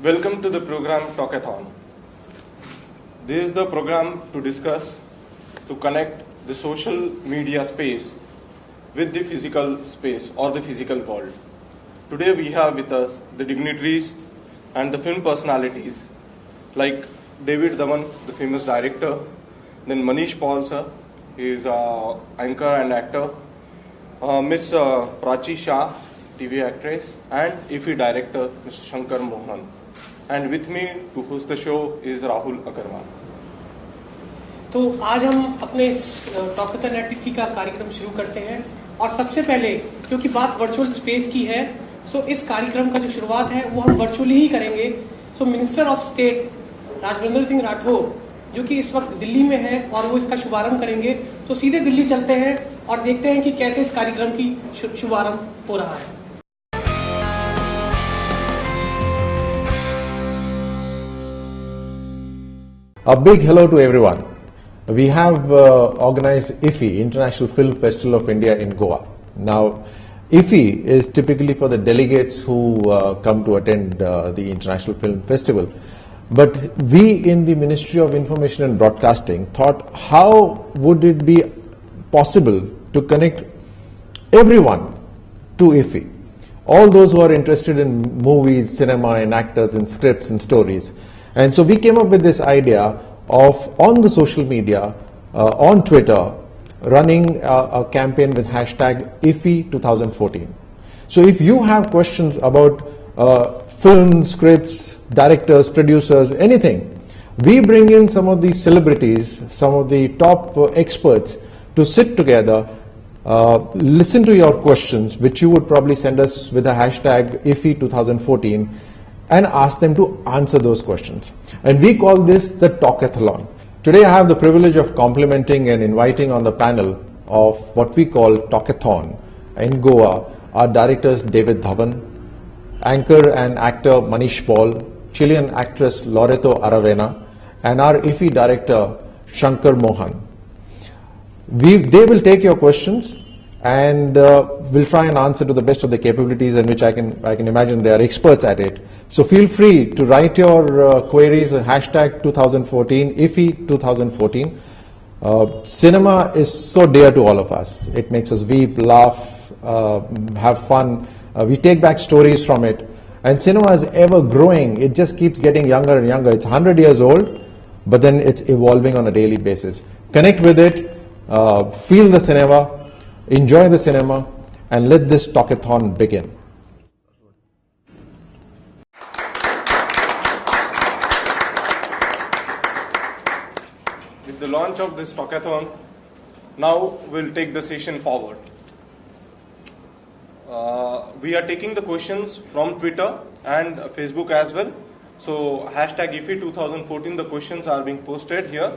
Welcome to the program Talkathon. This is the program to discuss, to connect the social media space with the physical space or the physical world. Today we have with us the dignitaries and the film personalities like David Dhawan, the famous director, then Manish Paul sir, he is an anchor and actor, Miss Prachi Shah, TV actress, and IFFI director, Mr. Shankar Mohan. And with me to host the show is Rahul Agarwal. तो आज हम अपने इस टॉकथन eight IFFI का कार्यक्रम शुरू करते हैं और सबसे पहले क्योंकि बात वर्चुअल स्पेस की है सो इस कार्यक्रम का जो शुरुआत है वो हम वर्चुअली ही करेंगे. So minister of state Rajvendra Singh Rathore जो कि इस वक्त दिल्ली में है और वो इसका शुभारंभ करेंगे. तो सीधे दिल्ली चलते हैं और देखते हैं कि कैसे इस कार्यक्रम की शुभारंभ हो रहा है. A big hello to everyone. We have organized IFFI, International Film Festival of India in Goa. Now, IFFI is typically for the delegates who come to attend the International Film Festival. But we in the Ministry of Information and Broadcasting thought how would it be possible to connect everyone to IFFI. All those who are interested in movies, cinema, and actors, and scripts and stories. And so we came up with this idea of on the social media, on Twitter, running a campaign with hashtag IFFI 2014. So if you have questions about film, scripts, directors, producers, anything, we bring in some of these celebrities, some of the top experts to sit together, listen to your questions, which you would probably send us with the hashtag IFFI 2014, and ask them to answer those questions. And we call this the Talkathlon. Today I have the privilege of complimenting and inviting on the panel of what we call Talkathon in Goa our directors David Dhawan, anchor and actor Manish Paul, Chilean actress Loreto Aravena, and our IFFI director Shankar Mohan. They will take your questions and we'll try and answer to the best of their capabilities, and which I can imagine they are experts at it. So feel free to write your queries at hashtag 2014, IFFI 2014. Cinema is so dear to all of us. It makes us weep, laugh, have fun. We take back stories from it. And cinema is ever growing. It just keeps getting younger and younger. It's 100 years old, but then it's evolving on a daily basis. Connect with it, feel the cinema, enjoy the cinema, and let this talkathon begin. With the launch of this talkathon, now we'll take the session forward. We are taking the questions from Twitter and Facebook as well. So hashtag IFFI 2014, the questions are being posted here.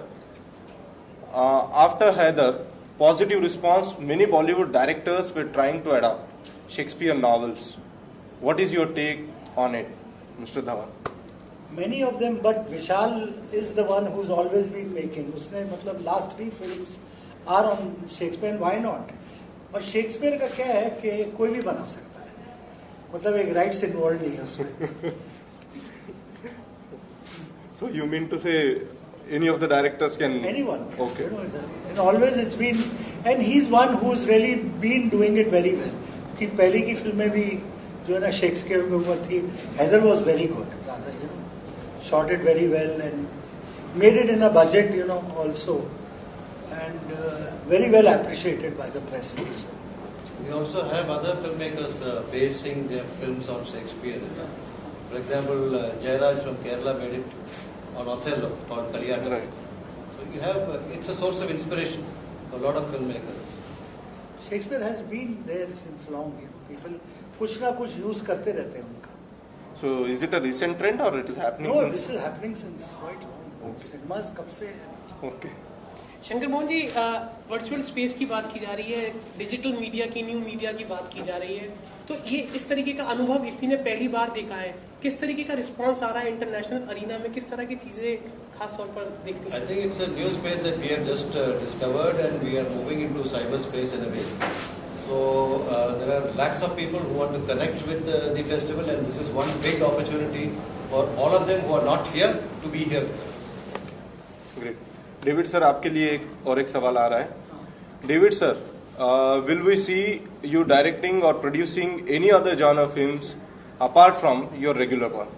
After Haider, positive response, many Bollywood directors were trying to adapt Shakespeare novels. What is your take on it, Mr. Dhawan? Many of them, but Vishal is the one who's always been making. Usne मतलब last 3 films are on Shakespeare, and why not? और Shakespeare का क्या है कि कोई भी बना सकता है. मतलब एक rights involved नहीं है उसमें. So you mean to say any of the directors can? Anyone. Okay. You know, and always it's been, and he's one who's really been doing it very well. कि पहले की फिल्में भी जो है ना शेक्सपियर के ऊपर थी. Heather was very good, rather, you know, shot it very well and made it in a budget, you know, also, and very well appreciated by the press also. We also have other filmmakers basing their films on Shakespeare. For example, Jairaj from Kerala made it on Othello called Kaliyata. Right. So you have, it's a source of inspiration for a lot of filmmakers. Shakespeare has been there since long. You know, people कुछ ना कुछ use करते रहते हैं उनका. So is it a recent trend or it is happening No, since? this is happening since quite long. Okay. Cinemas कब से है? Okay. Shankar Mohan ji, virtual space की बात की जा रही है, डिजिटल मीडिया की, न्यू मीडिया की बात की जा रही है. तो ये इस तरीके का अनुभव IFFI ने पहली बार देखा है. किस तरीके का रिस्पांस आ रहा है इंटरनेशनल अरीना में, किस तरह की चीजें खास तौर पर देखते हैं? I think it's a new space that we have just discovered, and we are moving into cyberspace in a way. So there are lakhs of people who want to connect with the festival, and this is one big opportunity for all of them who are not here to be here. Great. David sir, आपके लिए एक सवाल आ रहा है. David sir, will we see you directing or producing any other genre films apart from your regular one?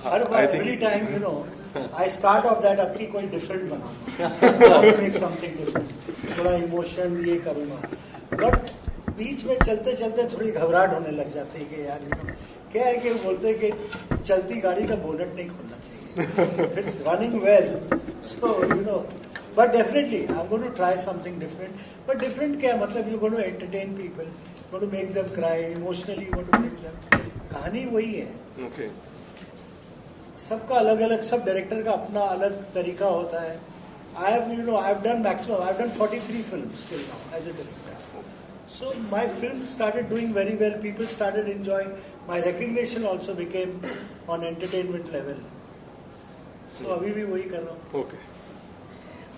Her bar every time I start off that अब की कोई different बनाऊंगा, make something different, थोड़ा emotion ये करूँगा. But बीच में चलते चलते थोड़ी घबराहट होने लग जाती है कि यार क्या है कि बोलते हैं कि चलती गाड़ी का बोनट नहीं खोलना चाहिए. It's running well, so but definitely I'm going to try something different. But different क्या मतलब you're going to entertain people, you're going to make them cry, emotionally you're going to make them. कहानी वही है. Okay. सबका अलग अलग, सब director का अपना अलग तरीका होता है. I've done maximum. I've done 43 films till now as a director. So my films started doing very well. People started enjoying. My recognition also became on entertainment level. So अभी भी वही कर रहा हूँ. Okay.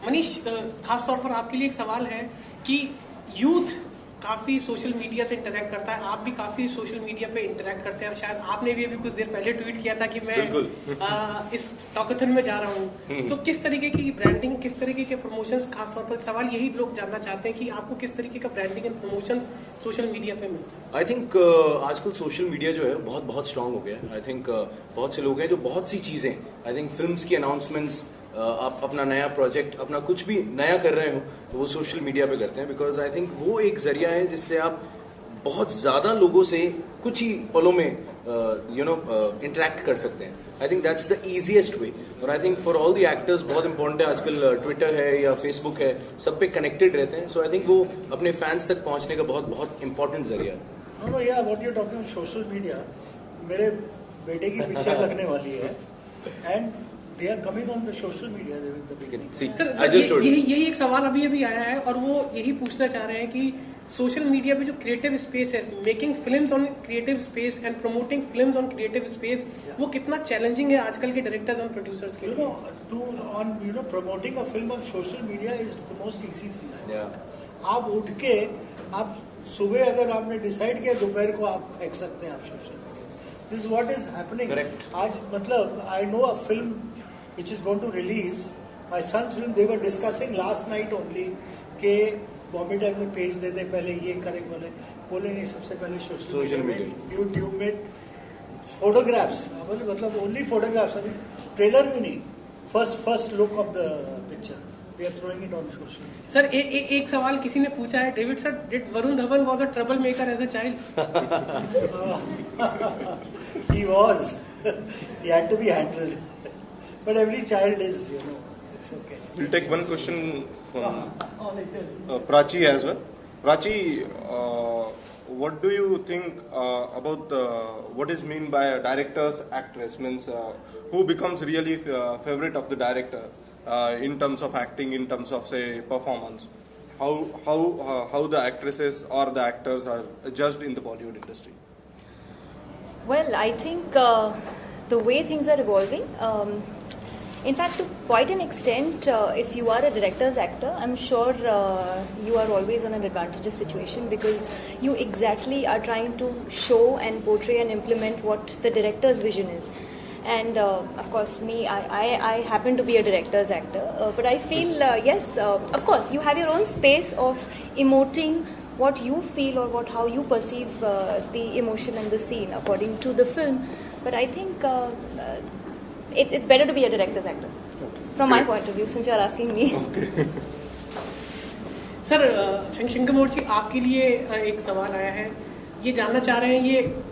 मनीष, खास तौर पर आपके लिए एक सवाल है कि यूथ काफी सोशल मीडिया से इंटरेक्ट करता है, आप भी काफी सोशल मीडिया पे इंटरेक्ट करते हैं. शायद आपने भी अभी कुछ देर पहले ट्वीट किया था कि मैं इस टॉकथन में जा रहा हूँ. तो किस तरीके की ब्रांडिंग, किस तरीके के प्रमोशंस, खास तौर पर सवाल यही लोग जानना चाहते हैं कि आपको किस तरीके का branding and promotion social media पे मिलता है? आई थिंक आजकल सोशल मीडिया जो है बहुत स्ट्रांग हो गया है. आई थिंक बहुत से लोग हैं जो बहुत सी चीजें, आई थिंक फिल्म्स की अनाउंसमेंट्स, आप अपना नया प्रोजेक्ट, अपना कुछ भी नया कर रहे हो तो वो सोशल मीडिया पे करते हैं. बिकॉज आई थिंक वो एक जरिया है जिससे आप बहुत ज्यादा लोगों से कुछ ही पलों में इंटरेक्ट कर सकते हैं. I think that's the easiest way. और I think for all the actors बहुत इंपॉर्टेंट है. आजकल ट्विटर है या फेसबुक है, सब पे कनेक्टेड रहते हैं. सो आई थिंक वो अपने फैंस तक पहुंचने का बहुत इंपॉर्टेंट जरिया है. नो या what you talking social media. मेरे बेटे की पिक्चर लगने वाली है and they are coming on the social media with the beginning. Sir यही एक सवाल अभी आया है और वो यही पूछना चाह रहे हैं कि सोशल मीडिया पे जो क्रिएटिव स्पेस है, making films on creative space and promoting films on creative space, वो कितना चैलेंजिंग है आजकल के डायरेक्टर्स और प्रोड्यूसर्स के लिए? promoting a film on social media is the most easy thing. आप उठ के आप सुबह अगर आपने डिसाइड किया दोपहर को आप फेंक सकते हैं आप social media. This is what is happening. आज मतलब I know a film which is going to release, my son's film, they were discussing last night only के बॉम्बे टाइम में पेज दे दे, पहले ये करें, बोले नहीं, सबसे पहले सोशल मीडिया में, यूट्यूब में फोटोग्राफ्स, मतलब ओनली फोटोग्राफ्स, अभी ट्रेलर भी नहीं, first look of the picture they are throwing it on social media. Sir एक सवाल किसी ने पूछा है, David sir, did Varun Dhawan was a troublemaker as a child? He was. He had to be handled. But every child is, it's okay. We'll take one question from Prachi as well. Prachi, what do you think about what is meant by a director's actress? Means who becomes really favorite of the director in terms of acting, in terms of say performance? How the actresses or the actors are judged in the Bollywood industry? Well, I think the way things are evolving. In fact, to quite an extent, if you are a director's actor, I'm sure you are always on an advantageous situation because you exactly are trying to show and portray and implement what the director's vision is. And of course, I happen to be a director's actor, but I feel, yes, of course, you have your own space of emoting what you feel or how you perceive the emotion and the scene according to the film. But I think it's better to be a director's actor, from my point of view, since you are asking me. Sir, Shankar ji, आपके लिए एक सवाल आया है. ये जानना चाह रहे हैं,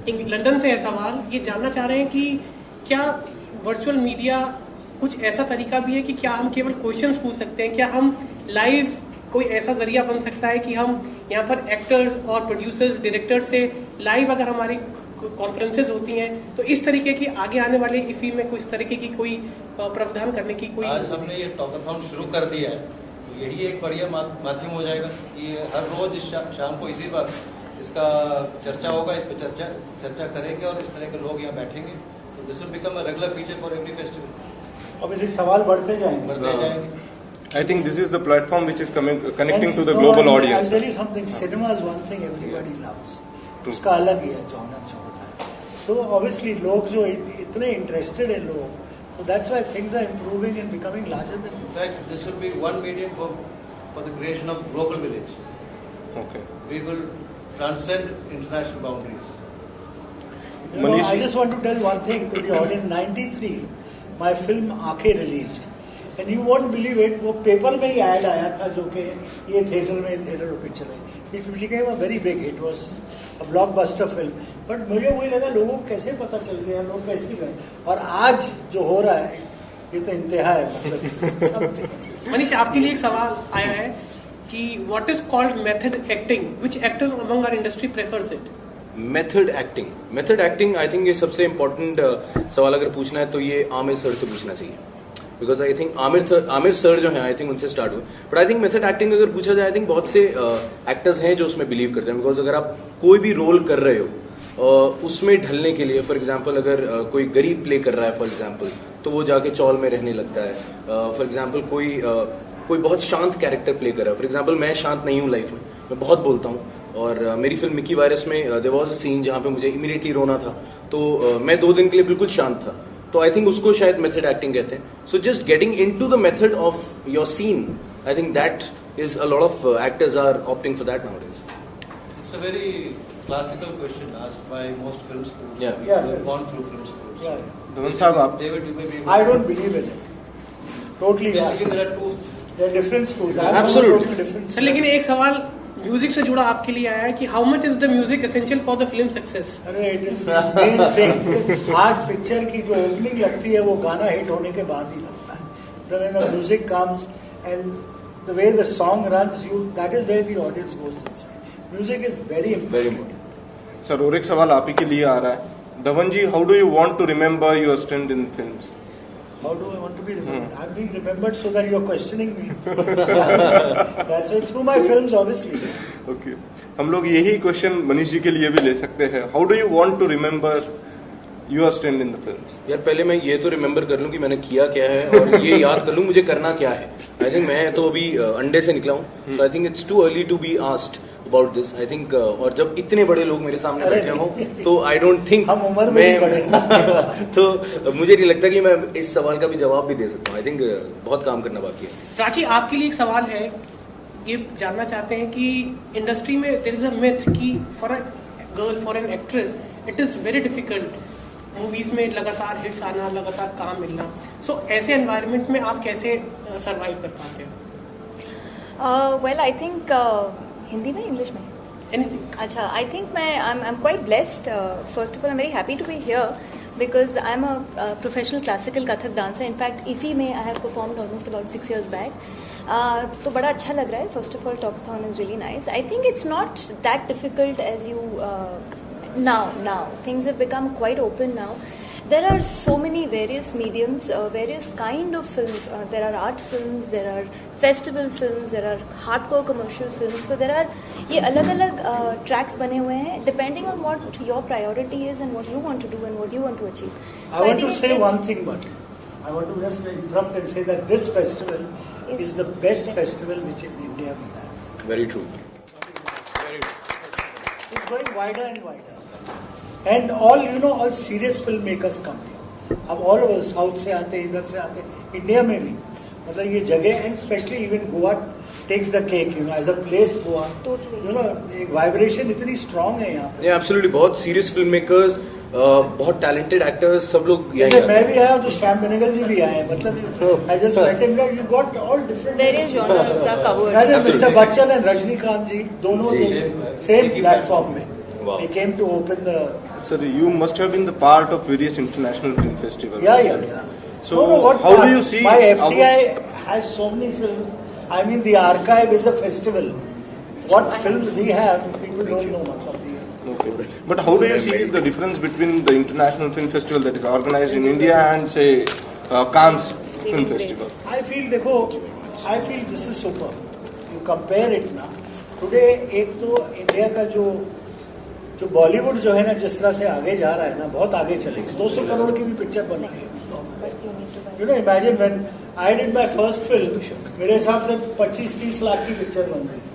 ये लंदन से है सवाल, ये जानना चाह रहे हैं कि क्या वर्चुअल मीडिया कुछ ऐसा तरीका भी है कि क्या हम केवल क्वेश्चंस पूछ सकते हैं? क्या हम लाइव कोई ऐसा जरिया बन सकता है कि हम यहाँ पर एक्टर्स और प्रोड्यूसर्स, डायरेक्टर्स से लाइव अगर हमारी कॉन्फ्रेंसेस होती हैं तो इस तरीके की आगे आने वाले इफी में कोई इस तरीके की कोई प्रावधान करने की कोई? आज हमने ये टॉकाथॉन शुरू कर दिया है, तो यही एक बढ़िया माध्यम हो जाएगा कि हर रोज शाम को इसी पर इसका चर्चा होगा, इस पर चर्चा करेंगे और इस तरह के लोग यहाँ बैठेंगे. तो this will become a regular feature for every festival. अब ऐसे सवाल बढ़ते जाएंगे. I think this is the platform which is connecting to the global audience. I'll tell you something. Cinema is one thing everybody loves. उसका अलग ही है genre जो होता है. तो obviously लोग जो इतने इंटरेस्टेड हैं लोग, so that's why things are improving and becoming larger than. In fact, this will be one medium for the creation of global village. Okay. We will transcend international boundaries. You know, Manish- I just want to tell one thing to the audience. 93, my film Aankhein released, and you won't believe it. वो paper में ही add आया था जो कि ये theatre में picture है. It became a very big hit. It was a blockbuster film. But मुझे वही लगा लोगों को कैसे पता चल गया, लोग कैसे गए. और आज जो हो रहा है ये तो इंतहा है. मतलब मनीष, आपके लिए एक सवाल आया है कि what is called method acting, which actors among our industry prefers it? Method acting I think ये सबसे इम्पोर्टेंट सवाल अगर पूछना है तो ये आमिर सर से पूछना चाहिए, because I think Aamir sir जो है आई थिंक उनसे स्टार्ट हुए. But I think method acting अगर पूछा जाए आई थिंक बहुत से एक्टर्स हैं जो उसमें बिलीव करते हैं, बिकॉज अगर आप कोई भी रोल कर रहे हो उसमें ढलने के लिए, फॉर एग्जाम्पल अगर कोई गरीब प्ले कर रहा है फॉर एग्जाम्पल, तो वो जाके चौल में रहने लगता है. फॉर एग्जाम्पल कोई बहुत शांत कैरेक्टर प्ले कर रहा है, फॉर एग्जाम्पल मैं शांत नहीं हूँ लाइफ में, मैं बहुत बोलता हूँ, और मेरी फिल्म मिकी वायरस में देयर वाज अ सीन जहाँ पे मुझे इमीडिएटली रोना था, तो मैं 2 दिन के लिए बिल्कुल शांत था, तो आई थिंक उसको शायद मेथड एक्टिंग कहते हैं. So just getting into the method of your scene, I think that is a lot of actors are opting for that nowadays. It's a very classical question asked by most film schools. Yeah. Yeah. Who have gone through film schools. yeah. Dhawan साहब, आप David, you may be. I don't believe in it. Totally not. Basically, there are two. They're different schools. I'm Absolutely. Totally different. Sir, लेकिन एक सवाल music से जुड़ा आपके लिए आया है कि how much is the music essential for the film success? अरे इट इज मेन थिंग. आज पिक्चर की जो ओपनिंग लगती है वो गाना हिट होने के बाद ही लगता है. The when the music comes and the way the song runs you, that is where the audience goes inside. Music is very important. Sir, और एक सवाल आप ही के लिए आ रहा है. Dhawan ji, how do you want to remember your stunt in films? How do I want to be remembered? I'm being remembered so that you're questioning me. That's it. Through my films, obviously. Okay, हम लोग यही question Manish ji के लिए भी ले सकते हैं. How do you want to remember your stand in the films? यार पहले मैं ये तो रिमेंबर कर लूं कि मैंने किया क्या है, और ये याद कर लूं मुझे करना क्या है. आई थिंक मैं तो अभी अंडे से निकला हूँ, so I think it's too early to be asked about this. I think और जब इतने बड़े लोग मेरे सामने बैठे हों तो आई डोंट थिंक हम उम्र में भी बड़े तो मुझे नहीं लगता कि मैं इस सवाल का भी जवाब भी दे सकता हूँ. आई थिंक बहुत काम करना बाकी है. प्राची, आपके लिए एक सवाल है, ये जानना चाहते हैं कि इंडस्ट्री में देयर इज अ मिथ कि for a girl, for an actress, it is very difficult movies में लगातार हिट्स आना, लगातार काम मिलना. सो ऐसे एनवायरनमेंट में आप कैसे सरवाइव कर पाते हो? वेल आई थिंक हिंदी में, इंग्लिश में? एनीथिंग. अच्छा, आई थिंक मैं I am quite blessed. First of all I am very happy to be here because I'm a professional classical Kathak dancer. In fact, IFFI में I have performed almost about 6 years back. तो बड़ा अच्छा लग रहा है. First of all, Talkathon is really nice. I think it's not that difficult as you now. Things have become quite open now. There are so many various mediums, various kind of films. There are art films, there are festival films, there are hardcore commercial films. So there are ये अलग-अलग tracks बने हुए हैं depending on what your priority is and what you want to do and what you want to achieve. So I want think to say one thing, but I want to just interrupt and say that this festival is the best festival which in India we have. Very true. It's going wider and wider. And all all serious filmmakers come here. अब all over South से आते, इधर से आते, India में भी. मतलब ये जगह, and especially even Goa takes the cake, as a place Goa. Totally. एक vibration इतनी strong है यहाँ पे. Yeah, absolutely. बहुत serious filmmakers, बहुत talented actors, सब लोग जैसे मैं भी आया तो श्याम बेनेगल जी भी आए. मतलब I just met him there. You got all different. various genres are covered. Imagine Mr. Bachchan and Rajnikant जी दोनों same platform में. Wow. They came to open the. Sir, you must have been the part of various international film festivals. Yeah. So, what how do you see my FTI has so many films. I mean, the archive is a festival. What films we have, people don't know much of the. Okay. But how do you see the difference between the international film festival that is organized in India and say Cannes Film Festival? I feel this is super. You compare it now. Today, एक तो India का जो बॉलीवुड जो है ना, जिस तरह से आगे जा रहा है ना, बहुत आगे चलेगा. 200 करोड़ की भी पिक्चर बन रही है. Imagine when I did my first film, मेरे हिसाब से 25-30 लाख की पिक्चर बन रही थी.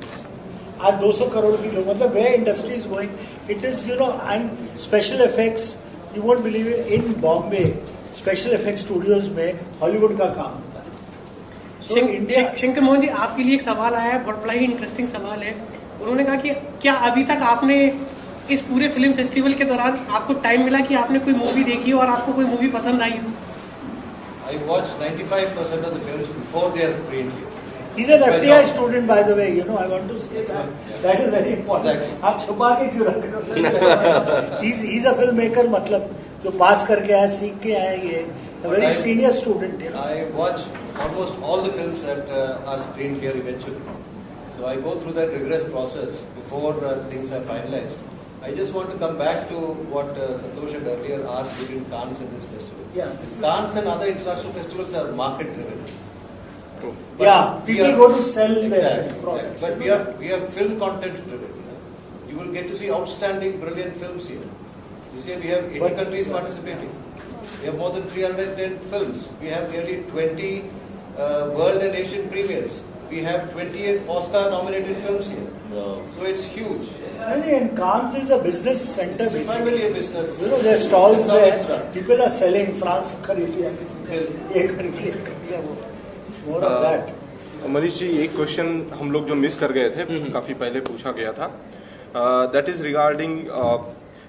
आज 200 करोड़ की लोग, मतलब where industry is going, it is and special effects, You won't believe it, in Bombay, special effects studios में Hollywood का काम होता है. So India, शंकर मोहन जी, आपके लिए एक सवाल आया है, बड़ा ही इंटरेस्टिंग सवाल है. उन्होंने कहा कि क्या अभी तक आपने इस पूरे फिल्म फेस्टिवल के दौरान आपको टाइम मिला कि आपने कोई मूवी देखी हो और आपको कोई मूवी पसंद आई हो? I watch 95% of the films before they are screened here. he's an FTI student, by the way. You know, I want to say that. That is very important. Exactly. आप छुपा के क्यों रख रहे हो? He's a filmmaker, मतलब जो पास करके आया, सीख के आया, ये a very senior student. You know? I watch almost all the films that are screened here eventually. So I go through that rigorous process before things are finalized. I just want to come back to what Santosh had earlier asked between Cannes and this festival. Yeah. Cannes and other international festivals are market driven. Yeah, people go to sell their products. But we are film content driven. You will get to see outstanding, brilliant films here. This year we have 80 countries participating. We have more than 310 films. We have nearly 20 world and Asian premieres. We have 28 Oscar-nominated films here. So it's huge. And Cannes is a business center. It's primarily a business. You know, there are stalls That's how it's there. run. People are selling. France खरीद लिया किसी ने, ये खरीद लिया वो. It's more of that. Manish ji, एक question हम लोग जो मिस कर गए थे, काफी पहले पूछा गया था. That is regarding,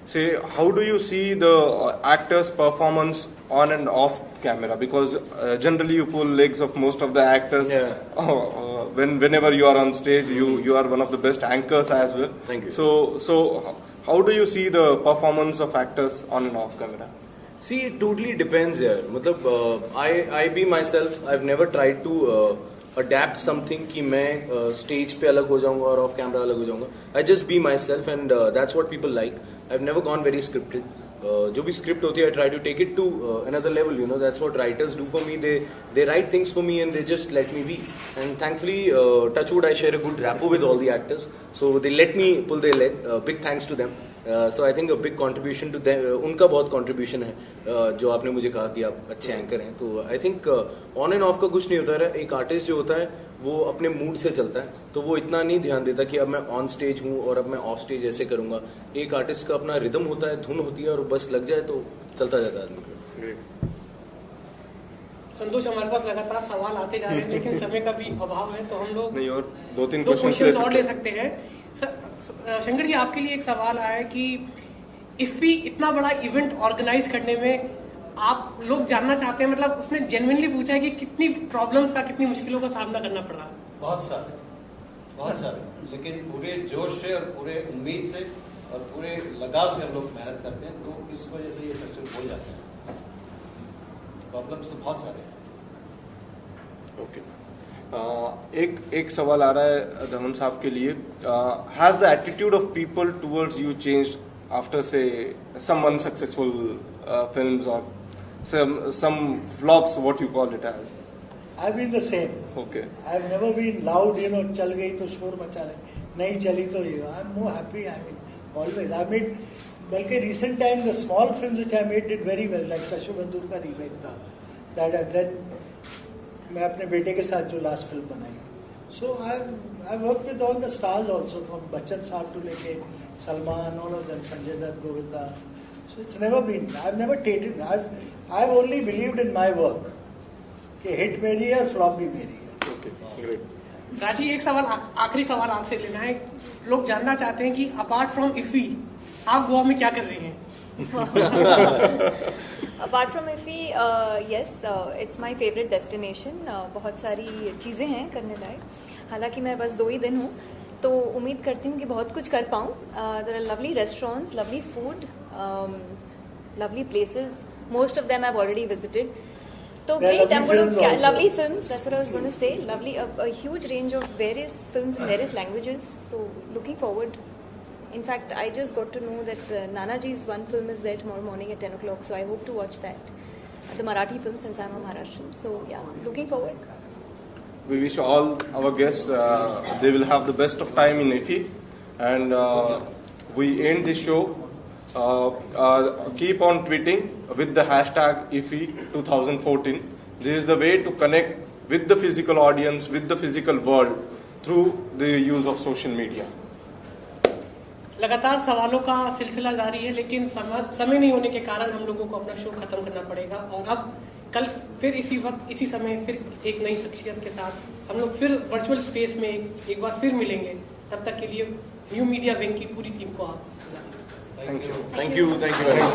say, how do you see the actors' performance on and off camera? Because generally you pull legs of most of the actors. Yeah. Whenever you are on stage, you are one of the best anchors as well. Thank you. So how do you see the performance of actors on and off camera? See, it totally depends here. मतलब I be myself. I've never tried to adapt something कि मैं stage पे अलग हो जाऊंगा और off camera अलग हो जाऊंगा. I just be myself and that's what people like. I've never gone very scripted. जो भी script होती है, I try to take it to another level. You know, that's what writers do for me. They write things for me and they just let me be. And thankfully, touchwood, I share a good rapport with all the actors. So they let me pull their leg. Big thanks to them. So I think a big contribution to them. उनका बहुत contribution है. जो आपने मुझे कहा कि आप अच्छे anchor हैं. तो I think on and off का कुछ नहीं होता है. एक artist जो होता है वो अपने मूड से चलता है, तो वो इतना नहीं ध्यान देता कि अब मैं ऑन स्टेज हूँ और अब मैं ऑफ स्टेज ऐसे करूंगा. एक आर्टिस्ट का अपना रिदम होता है, धुन होती है और बस लग जाए तो चलता जाता है आदमी. संतोष, हमारे पास लगातार सवाल आते जा रहे हैं लेकिन समय का भी अभाव है, तो हम लोग नहीं, और दो तीन क्वेश्चन और ले सकते हैं. शंकर जी, आपके लिए एक सवाल आया है कि इफ्फी इतना बड़ा इवेंट ऑर्गेनाइज करने में आप लोग जानना चाहते हैं, मतलब उसने जेन्युइनली पूछा है कि कितनी प्रॉब्लम्स का, कितनी मुश्किलों का सामना करना पड़ा. बहुत सारे, लेकिन पूरे जोश से और पूरे उम्मीद से और पूरे लगाव से हम लोग मेहनत करते हैं, तो इस वजह से ये फेस्टिवल हो जाता है. प्रॉब्लम्स तो बहुत सारे हैं. ओके. एक सवाल आ रहा है धवन साहब के लिए. Has the attitude of people towards you changed after से सम unsuccessful films or some flops, what you call it as? I've been the same. Okay. I've never been loud, you know, चल गई तो शोर मचा रहे, नहीं चली तो ये. I'm more happy. I mean, always. I made, बल्कि recent time the small films which I made did very well, like शशु बंदूर का remake था. That and then मैं अपने बेटे के साथ जो last film बनाई. So I've worked with all the stars also, from Bachchan साहब to लेके Salman, all of them, Sanjay Dutt, Govinda. So it's never been. I've never taken. I've only believed in my work. कि hit मेरी है और flop भी मेरी है. Okay, great. राजी, एक सवाल, आखिरी सवाल आपसे लेना है. लोग जानना चाहते हैं कि अपार्ट फ्रॉम इफ्फी आप गोवा में क्या कर रहे हैं? Apart from IFFI, yes, it's my favourite destination. बहुत सारी चीज़ें हैं करने लायक. हालांकि मैं बस 2 ही दिन हूँ, तो उम्मीद करती हूँ कि बहुत कुछ कर पाऊँ. There are lovely restaurants, lovely food, lovely places. Most of them I have already visited. So great, I'm going to lovely films. That's what I was going to say. Lovely, a huge range of various films in various languages. So looking forward. In fact, I just got to know that Nanaji's one film is there tomorrow morning at 10 o'clock. So I hope to watch that. The Marathi film, since I'm a Maharashtrian. So yeah, looking forward. We wish all our guests they will have the best of time in IFFI, and we end this show. Keep on tweeting with the hashtag IFFI 2014. This is the way to connect with the physical audience, with the physical world through the use of social media. लगातार सवालों का सिलसिला जारी है, लेकिन समय नहीं होने के कारण हम लोगों को अपना शो खत्म करना पड़ेगा। और अब कल फिर इसी वक्त इसी समय फिर एक नई शख्सियत के साथ हम लोग फिर वर्चुअल स्पेस में एक बार फिर मिलेंगे। तब तक के लिए न्यू मीडिया विंग की पूरी टीम को आप thank you. Thank you very much.